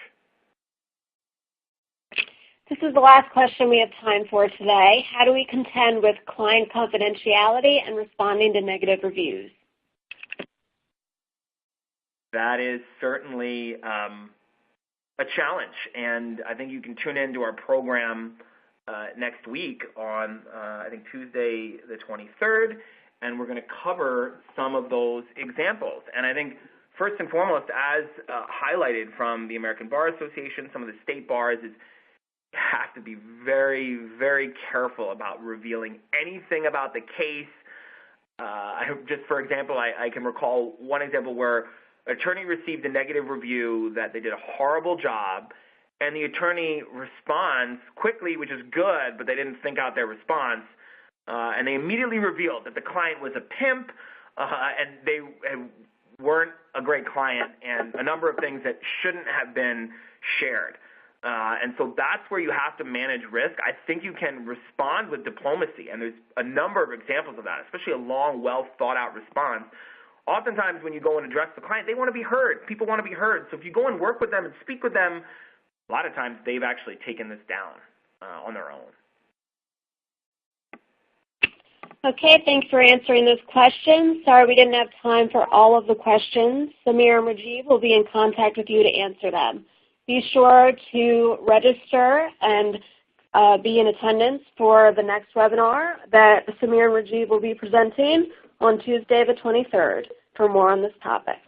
This is the last question we have time for today. How do we contend with client confidentiality and responding to negative reviews? That is certainly a challenge, and I think you can tune into our program next week on, I think, Tuesday the 23rd, and we're going to cover some of those examples. And I think first and foremost, as highlighted from the American Bar Association, some of the state bars, is you have to be very, very careful about revealing anything about the case. Just for example, I can recall one example where an attorney received a negative review that they did a horrible job, and the attorney responds quickly, which is good, but they didn't think out their response, and they immediately revealed that the client was a pimp, and they weren't a great client, and a number of things that shouldn't have been shared. And so that's where you have to manage risk. I think you can respond with diplomacy, and there's a number of examples of that, especially a long, well-thought-out response. Oftentimes when you go and address the client, they want to be heard. People want to be heard. So if you go and work with them and speak with them, a lot of times they've actually taken this down on their own. Okay, thanks for answering those questions. Sorry we didn't have time for all of the questions. Samir and Rajiv will be in contact with you to answer them. Be sure to register and be in attendance for the next webinar that Samir and Rajiv will be presenting on Tuesday the 23rd for more on this topic.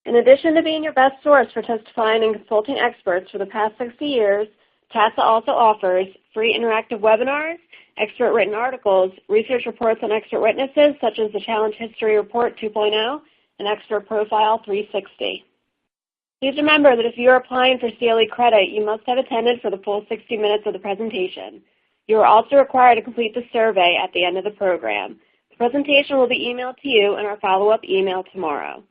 In addition to being your best source for testifying and consulting experts for the past 60 years, TASA also offers free interactive webinars, expert written articles, research reports on expert witnesses such as the Challenge History Report 2.0 and Expert Profile 360. Please remember that if you are applying for CLE credit, you must have attended for the full 60 minutes of the presentation. You are also required to complete the survey at the end of the program. The presentation will be emailed to you in our follow-up email tomorrow.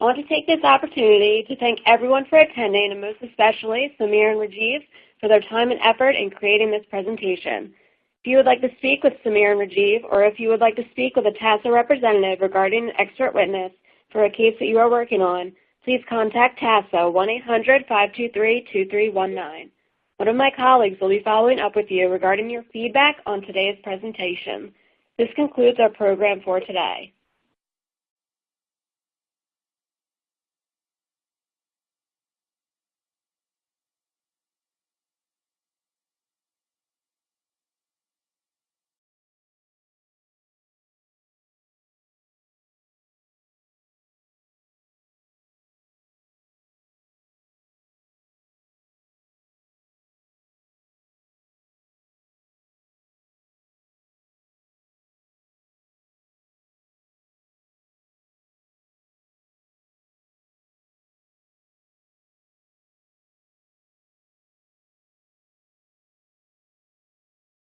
I want to take this opportunity to thank everyone for attending, and most especially Samir and Rajiv for their time and effort in creating this presentation. If you would like to speak with Samir and Rajiv, or if you would like to speak with a TASA representative regarding an expert witness for a case that you are working on, please contact TASA 1-800-523-2319. One of my colleagues will be following up with you regarding your feedback on today's presentation. This concludes our program for today.